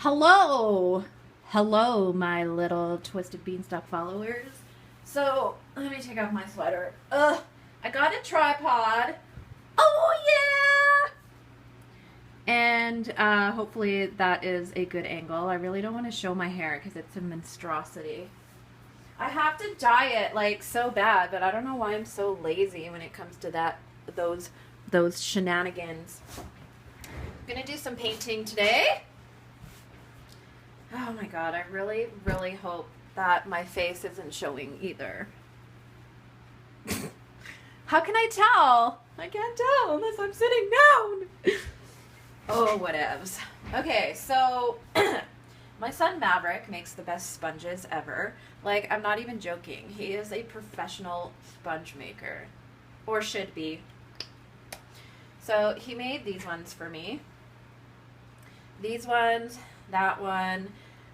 Hello! Hello, my little Twisted Beanstalk followers. So, let me take off my sweater. I got a tripod. Oh, yeah! And hopefully that is a good angle. I really don't want to show my hair because it's a monstrosity. I have to dye it like so bad, but I don't know why I'm so lazy when it comes to those shenanigans. I'm gonna do some painting today. Oh my god, I really, really hope that my face isn't showing either. How can I tell? I can't tell unless I'm sitting down. Oh, whatevs. Okay, so my son Maverick makes the best sponges ever. Like, I'm not even joking. He is a professional sponge maker. Or should be. So he made these ones for me. These ones, that one.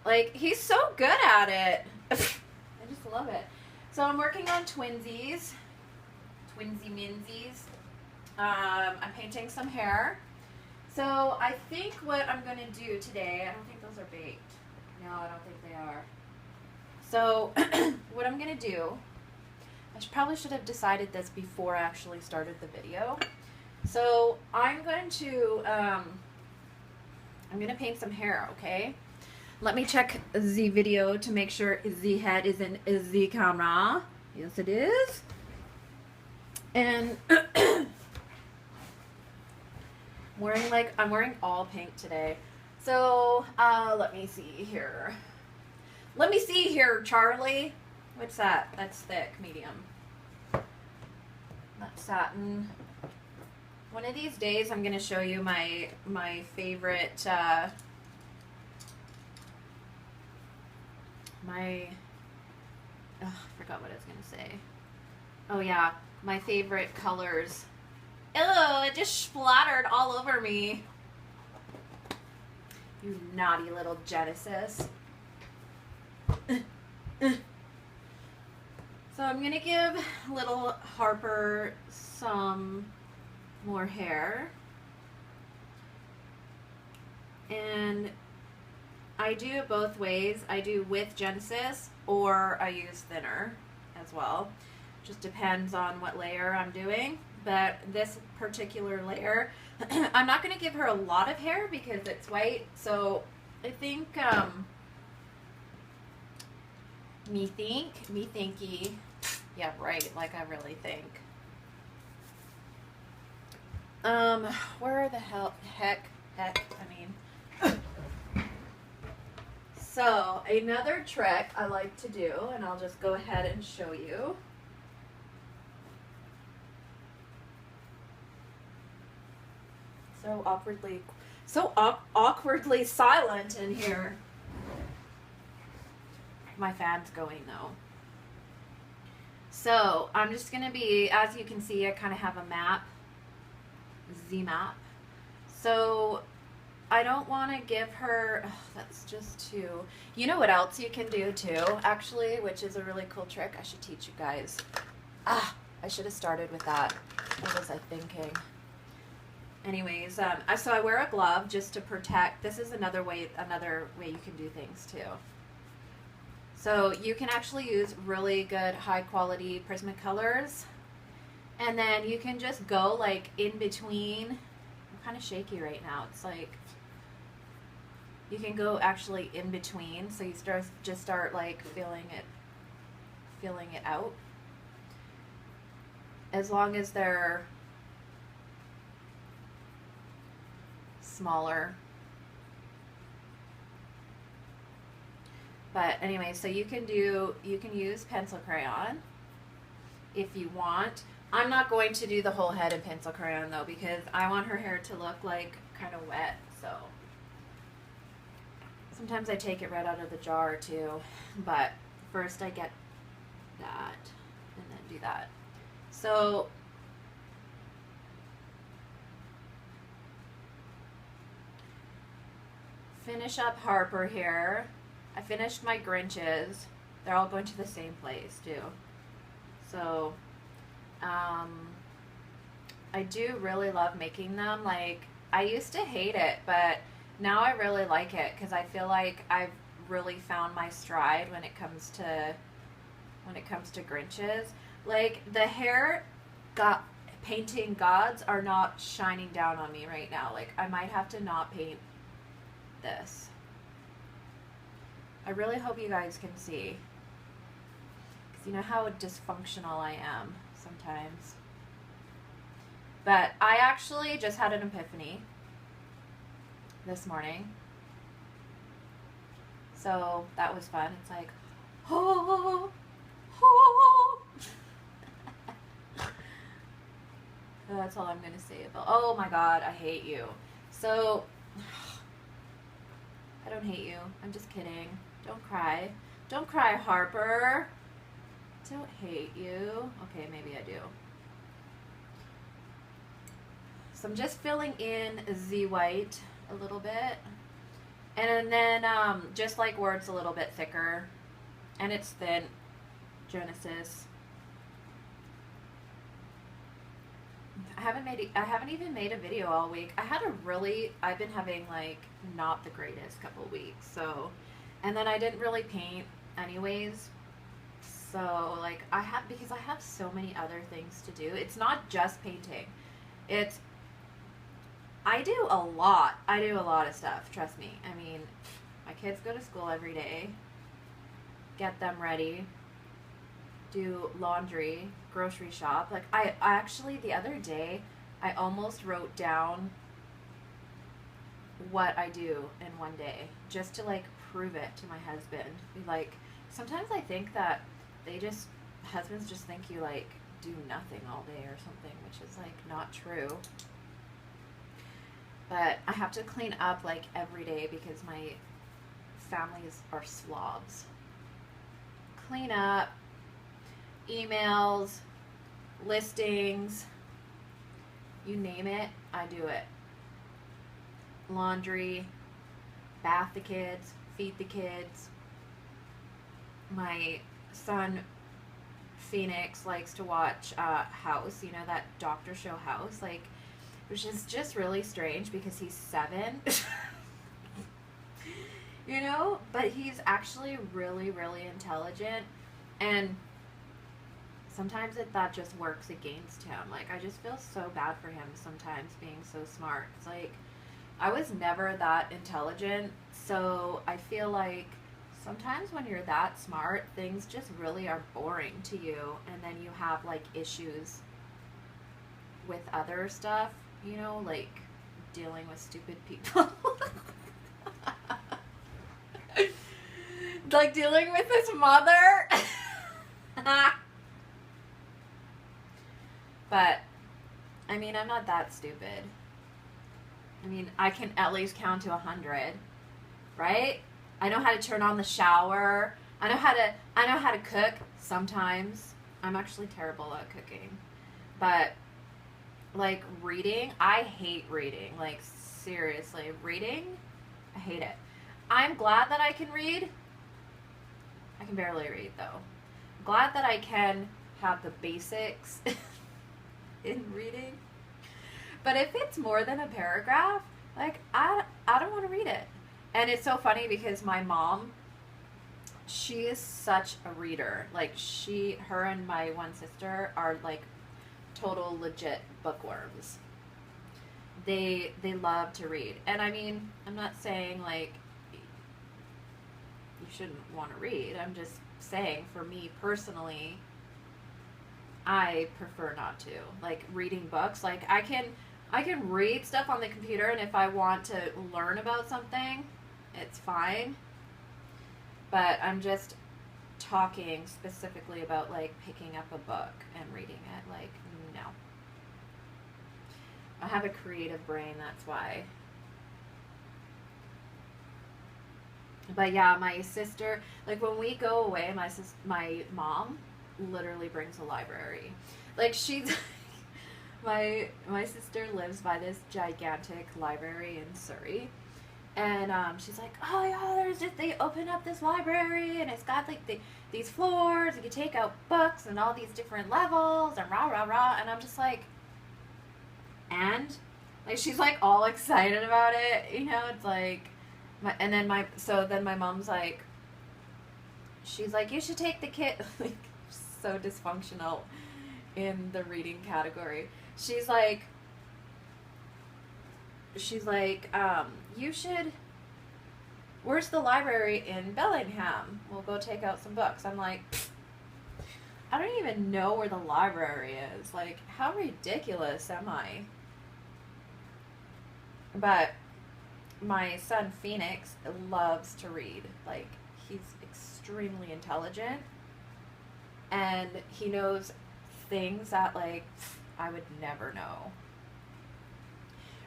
Like, he's so good at it. I just love it. So I'm working on twinsies. Twinsy minsies. I'm painting some hair. So I think what I'm going to do today, I don't think those are baked. No, I don't think they are. So what I'm going to do, probably should have decided this before I actually started the video. So I'm going to paint some hair, okay? Let me check the video to make sure the head is in the camera. Yes, it is. And I'm wearing all pink today. So let me see here. Let me see here, Charlie. What's that? That's thick, medium. That's satin. One of these days, I'm gonna show you my favorite. I forgot what I was gonna say. Oh yeah, my favorite colors. Ew, it just splattered all over me. You naughty little Genesis. So I'm gonna give little Harper some more hair. And I do it both ways. I do with Genesis or I use thinner as well. Just depends on what layer I'm doing. But this particular layer, I'm not going to give her a lot of hair because it's white. So I think, me thinky. Yeah, right, like I really think. Where the heck, I mean. So, another trick I like to do, and I'll just go ahead and show you. So awkwardly silent in here. My fan's going though. So I'm just gonna be, as you can see, I kind of have a map, Z-map. So I don't want to give her, that's just too, you know what else you can do too, actually, which is a really cool trick. I should teach you guys. I should have started with that. What was I thinking? Anyways, so I wear a glove just to protect. This is another way you can do things too. So you can actually use really good high quality Prismacolors, and then you can just go like in between. I'm kind of shaky right now. It's like you can go actually in between, so you start like feeling it out. As long as they're smaller. But anyway, so you can use pencil crayon if you want. I'm not going to do the whole head in pencil crayon though, because I want her hair to look like kind of wet. So sometimes I take it right out of the jar too, but first I get that and then do that. So finish up Harper here. I finished my Grinches. They're all going to the same place too. So I do really love making them. Like, I used to hate it, but Now I really like it because I feel like I've really found my stride when it comes to Grinches. Like the hair got painting gods are not shining down on me right now. Like I might have to not paint this. I really hope you guys can see. Because you know how dysfunctional I am sometimes. But I actually just had an epiphany this morning. So that was fun. It's like, oh, oh. That's all I'm going to say about, oh my God, I hate you. So, I don't hate you. I'm just kidding. Don't cry. Don't cry, Harper. Don't hate you. Okay, maybe I do. So I'm just filling in the white a little bit. And then just like where it's a little bit thicker and it's thin, Genesis. I haven't even made a video all week. I've been having like not the greatest couple weeks. So, and then I didn't really paint anyways. So like because I have so many other things to do. It's not just painting. I do a lot. I do a lot of stuff, trust me. I mean, my kids go to school every day, get them ready, do laundry, grocery shop. Like, I actually, the other day, I almost wrote down what I do in one day, just to, like, prove it to my husband. Like, sometimes I think that husbands just think you, like, do nothing all day or something, which is, like, not true. But I have to clean up like every day because my families are slobs. Clean up, emails, listings, you name it, I do it. Laundry, bath the kids, feed the kids. My son Phoenix likes to watch House, you know, that doctor show House, like, which is just really strange because he's 7. You know? But he's actually really, really intelligent. And sometimes that just works against him. Like, I just feel so bad for him sometimes being so smart. It's like, I was never that intelligent. So I feel like sometimes when you're that smart, things just really are boring to you. And then you have, like, issues with other stuff. You know, like dealing with stupid people. Like dealing with his mother. But, I mean, I'm not that stupid. I mean, I can at least count to 100, right? I know how to turn on the shower. I know how to cook sometimes. I'm actually terrible at cooking. But like reading, I hate reading. Like seriously, reading, I hate it. I'm glad that I can read. I can barely read though. Glad that I can have the basics in reading. But if it's more than a paragraph, like I don't want to read it. And it's so funny because my mom, she is such a reader. Like her and my one sister are like total legit bookworms. They love to read. And I mean, I'm not saying like you shouldn't want to read. I'm just saying for me personally, I prefer not to. Like reading books, like I can read stuff on the computer, and if I want to learn about something, it's fine. But I'm just talking specifically about like picking up a book and reading it. Like, no. I have a creative brain, that's why. But yeah, my sister, like when we go away, my mom literally brings a library. Like she's my sister lives by this gigantic library in Surrey. And she's like, oh yeah, they open up this library and it's got like these floors, you can take out books and all these different levels and rah rah rah. And I'm just like, and Like, she's like all excited about it, you know. It's like, then my mom's like, she's like, you should take the kid. Like, so dysfunctional in the reading category. She's like, you should. Where's the library in Bellingham? We'll go take out some books. I'm like, I don't even know where the library is. Like, how ridiculous am I? But my son Phoenix loves to read. Like, he's extremely intelligent, and he knows things that, like, I would never know.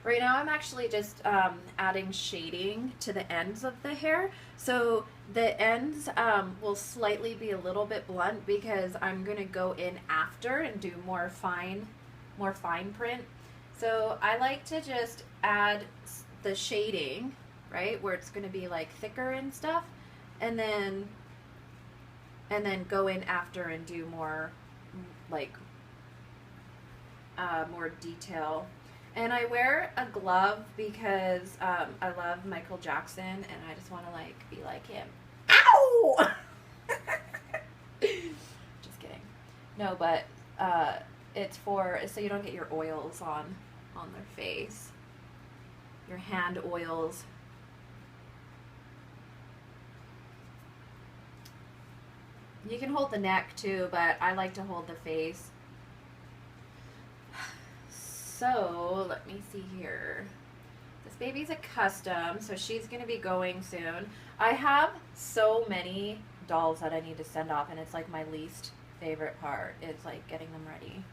Right now I'm actually just adding shading to the ends of the hair. So the ends will slightly be a little bit blunt because I'm going to go in after and do more fine print. So I like to just add the shading, right, where it's going to be like thicker and stuff, and then go in after and do more like more detail. And I wear a glove because I love Michael Jackson and I just want to like be like him. Ow! Just kidding. No, but it's so you don't get your oils on their face. Your hand oils. You can hold the neck too, but I like to hold the face. So, let me see here. This baby's a custom, so she's going to be going soon. I have so many dolls that I need to send off, and it's like my least favorite part. It's like getting them ready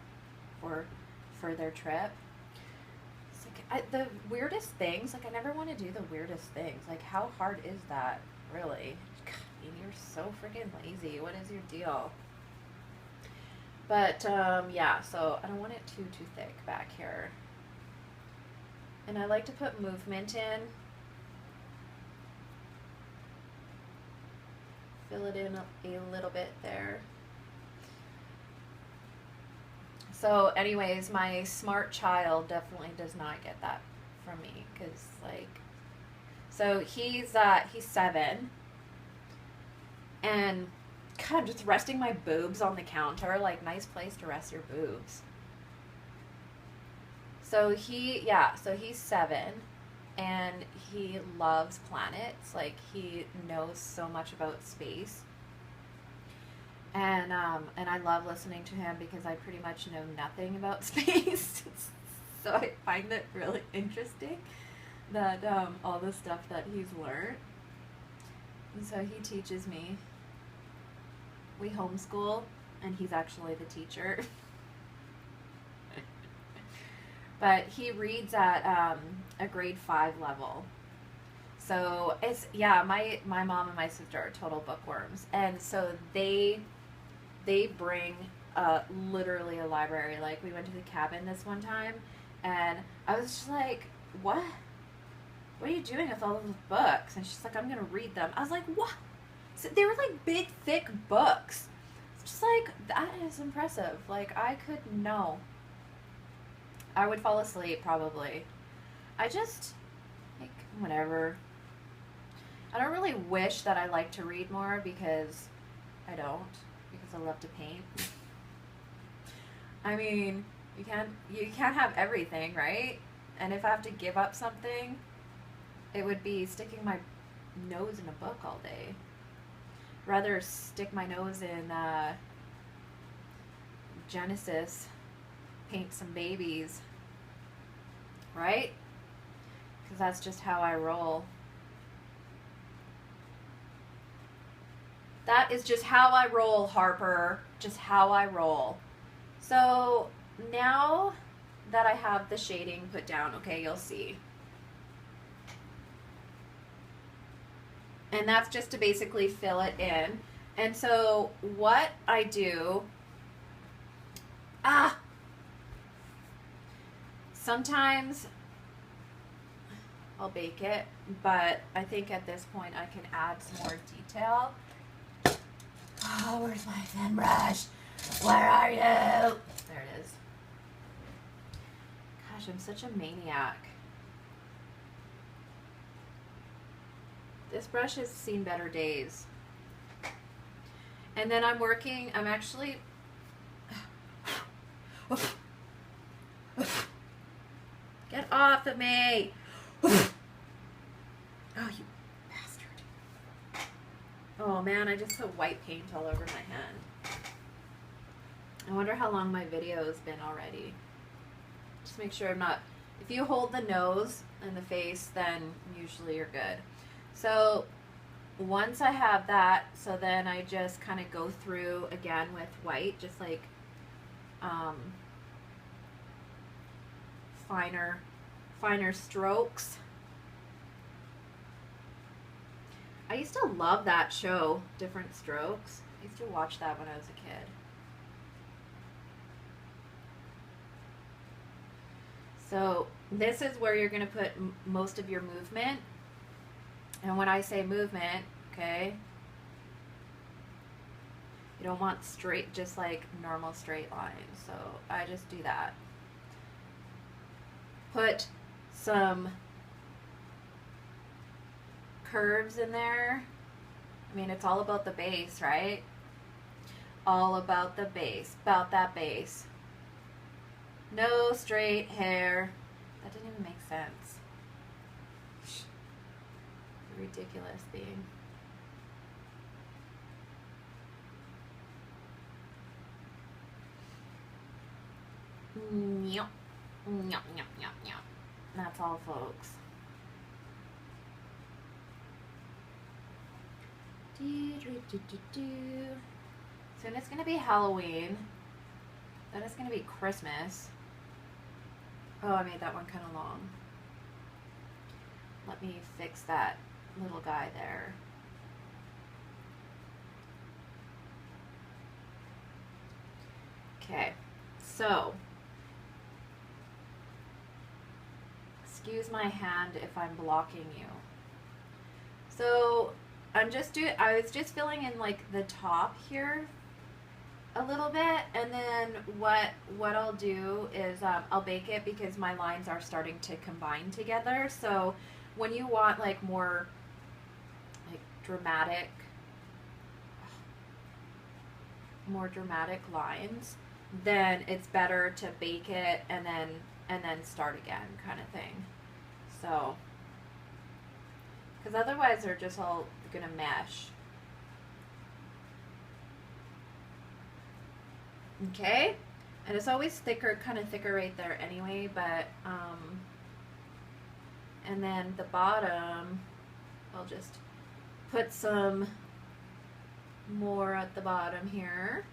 for their trip. It's like the weirdest things, like I never want to do the weirdest things. Like, how hard is that, really? God, you're so freaking lazy. What is your deal? But, yeah, so I don't want it too thick back here. And I like to put movement in. Fill it in a little bit there. So, anyways, my smart child definitely does not get that from me. Because, like, so he's 7. And God, I'm just resting my boobs on the counter. Like, nice place to rest your boobs. So he's 7, and he loves planets. Like, he knows so much about space. And I love listening to him because I pretty much know nothing about space. So I find it really interesting that all the stuff that he's learned. And so he teaches me. We homeschool, and he's actually the teacher. But he reads at a grade 5 level. So it's, yeah, my mom and my sister are total bookworms. And so they bring literally a library. Like, we went to the cabin this one time, and I was just like, what? What are you doing with all those books? And she's like, I'm going to read them. I was like, what? So they were like big, thick books. It's just like, that is impressive. Like, I could, no. I would fall asleep, probably. I just, like, whatever. I don't really wish that I like to read more because I don't. Because I love to paint. I mean, you can't have everything, right? And if I have to give up something, it would be sticking my nose in a book all day. Rather stick my nose in Genesis, paint some babies, right? Because that's just how I roll. That is just how I roll, Harper. Just how I roll. So now that I have the shading put down, okay, you'll see. And that's just to basically fill it in. And so what I do, sometimes I'll bake it, but I think at this point I can add some more detail. Oh, where's my thin brush? Where are you? There it is. Gosh, I'm such a maniac. This brush has seen better days. And then I'm actually get off of me. Oh, you bastard. Oh man, I just put white paint all over my hand. I wonder how long my video has been already. Just make sure I'm not, if you hold the nose and the face, then usually you're good. So once I have that, so then I just kind of go through again with white, just like finer strokes. I used to love that show, Different Strokes. I used to watch that when I was a kid. So this is where you're going to put most of your movement. And when I say movement, okay, you don't want straight, just like normal straight lines. So I just do that. Put some curves in there. I mean, it's all about the base, right? All about the base, about that base. No straight hair. That didn't even make sense. Ridiculous being. Nyop. Nyop, nyop, nyop, nyop. That's all, folks. Soon it's going to be Halloween. Then it's going to be Christmas. Oh, I made that one kind of long. Let me fix that little guy there. Okay, so excuse my hand if I'm blocking you. So I was just filling in like the top here a little bit, and then what I'll do is I'll bake it because my lines are starting to combine together. So when you want like more like dramatic lines, then it's better to bake it and then start again, kind of thing. So because otherwise they're just all gonna mesh. Okay, and it's always thicker, kind of thicker right there anyway, but and then the bottom I'll just put some more at the bottom here.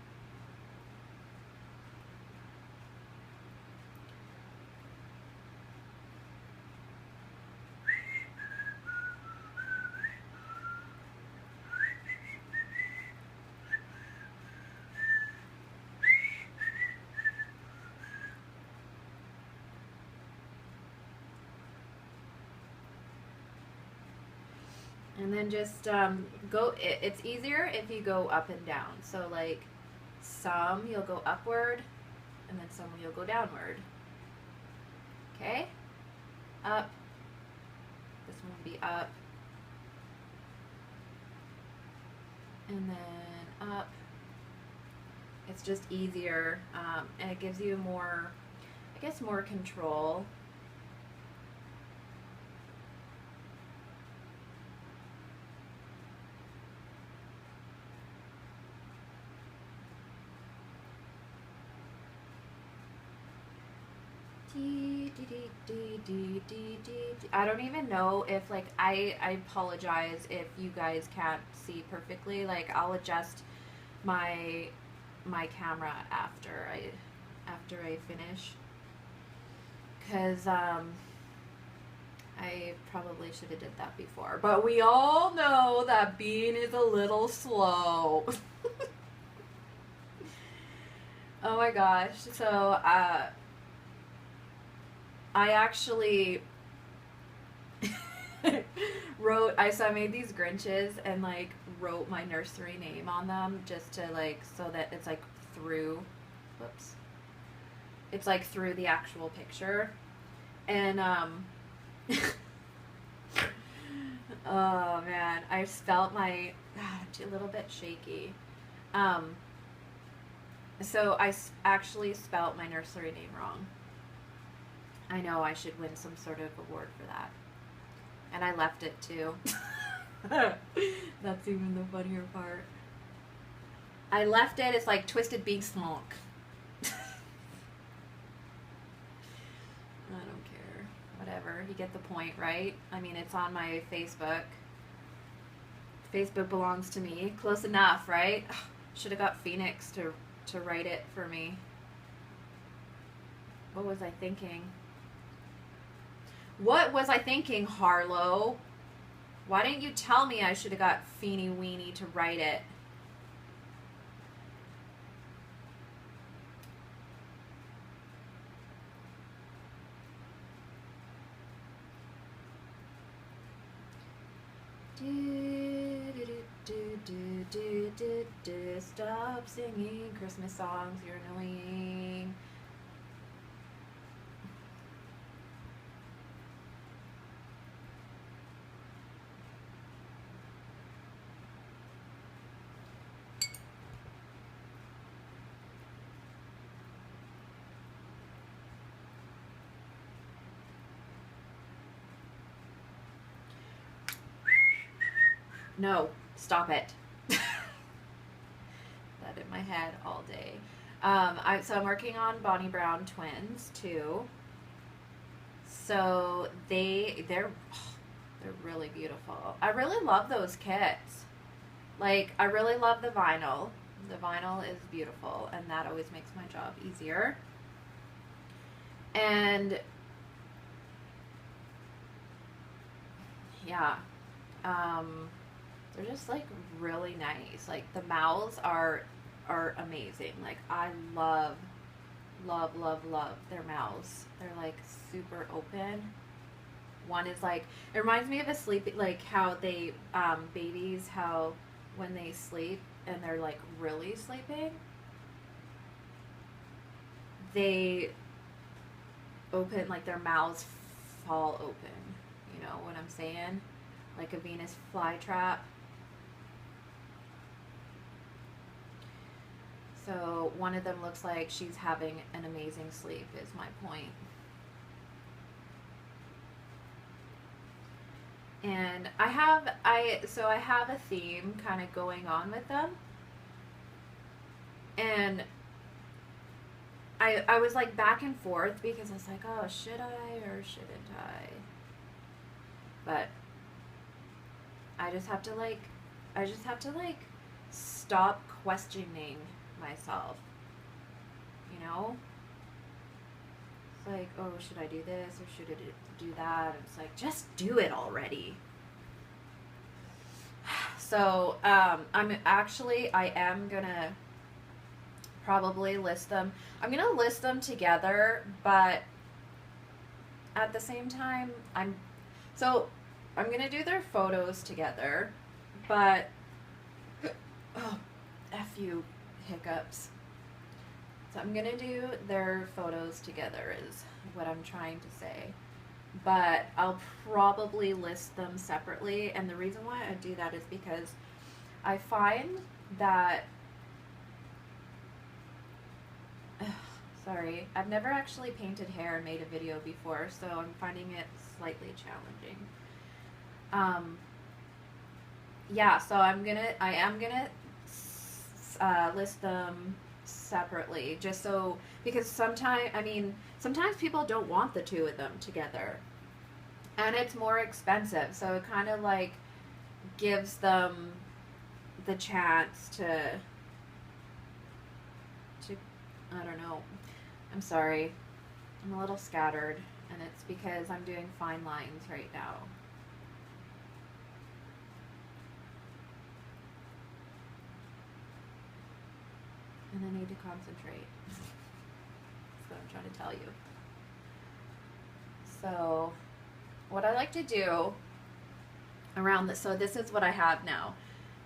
And then just it's easier if you go up and down. So like some you'll go upward and then some you'll go downward. Okay? Up. This one will be up. And then up. It's just easier, and it gives you more, I guess, more control. I don't even know if, like, I apologize if you guys can't see perfectly. Like, I'll adjust my camera after I finish, because I probably should have did that before, but we all know that Bean is a little slow. Oh my gosh. So I actually I made these Grinches and like wrote my nursery name on them just to like, so that it's like through, whoops, it's like through the actual picture. And, oh man, I spelt my, a little bit shaky. So I actually spelt my nursery name wrong. I know I should win some sort of award for that. And I left it too. That's even the funnier part. I left it, it's like Twisted Beak Smolk. I don't care. Whatever. You get the point, right? I mean, it's on my Facebook. Facebook belongs to me. Close enough, right? Should have got Phoenix to write it for me. What was I thinking? What was I thinking, Harlow? Why didn't you tell me I should have got Feeny Weenie to write it? Stop singing Christmas songs, you're annoying. No, stop it. That in my head all day. So I'm working on Bonnie Brown twins too. So they're really beautiful. I really love those kits. Like, I really love the vinyl. The vinyl is beautiful, and that always makes my job easier. And yeah, they're just like really nice. Like the mouths are amazing. Like I love their mouths. They're like super open. One is like, it reminds me of a sleep, like how they babies, how when they sleep and they're like really sleeping, they open, like their mouths fall open. You know what I'm saying? Like a Venus flytrap. So one of them looks like she's having an amazing sleep, is my point. And I have a theme kind of going on with them. And I was like back and forth because I was like, oh, should I or shouldn't I? But I just have to like stop questioning myself, you know? It's like, oh, should I do this or should I do that? And it's like, just do it already. So I am gonna probably list them. I'm gonna list them together, but at the same time I'm gonna do their photos together, but oh, F you hiccups. So I'm gonna do their photos together is what I'm trying to say. But I'll probably list them separately, and the reason why I do that is because I find that sorry, I've never actually painted hair and made a video before, so I'm finding it slightly challenging. Yeah, so I am gonna list them separately, just so, because sometimes people don't want the two of them together, and it's more expensive, so it kind of like gives them the chance to I don't know. I'm sorry, I'm a little scattered, and it's because I'm doing fine lines right now. And I need to concentrate. That's what I'm trying to tell you. So, what I like to do around this, so this is what I have now.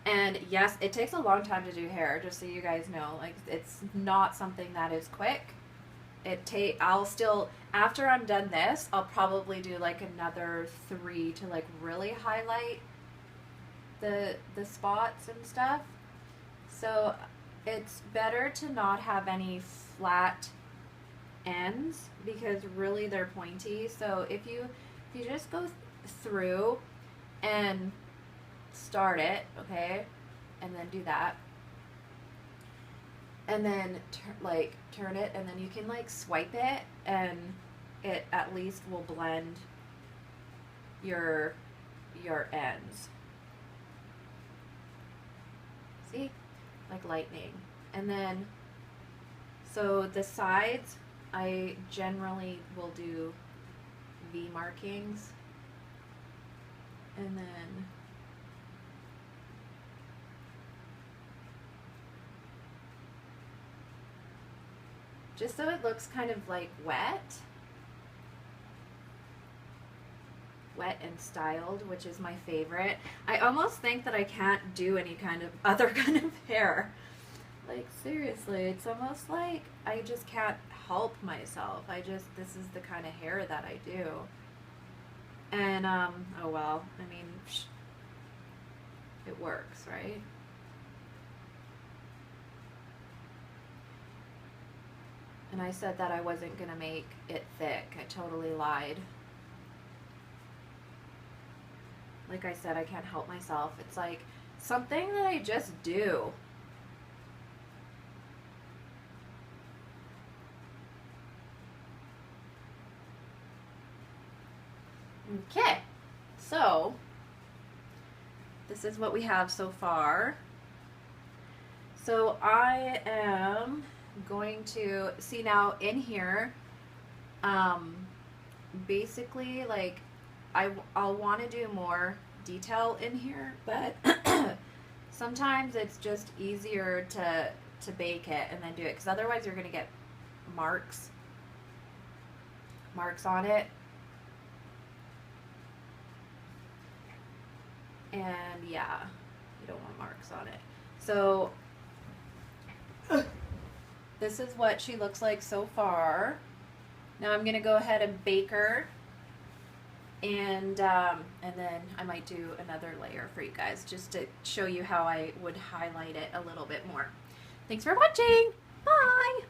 And yes, it takes a long time to do hair, just so you guys know. Like, it's not something that is quick. I'll still, after I'm done this, I'll probably do like another 3 to like really highlight the spots and stuff. So it's better to not have any flat ends because really they're pointy. So if you just go through and start it, okay, and then do that, and then turn it, and then you can like swipe it, and it at least will blend your ends. See, like lightning. And then so the sides, I generally will do V markings, and then just so it looks kind of like wet and styled, which is my favorite. I almost think that I can't do any kind of other kind of hair. Like seriously, it's almost like I just can't help myself. This is the kind of hair that I do. And oh well, I mean, it works, right? And I said that I wasn't gonna make it thick. I totally lied. Like I said, I can't help myself. It's like something that I just do. Okay, so this is what we have so far. So I am going to see now in here, basically like I'll want to do more detail in here, but sometimes it's just easier to bake it and then do it, because otherwise you're gonna get marks on it, and yeah, you don't want marks on it. So this is what she looks like so far. Now I'm gonna go ahead and bake her, and then I might do another layer for you guys just to show you how I would highlight it a little bit more. Thanks for watching. Bye.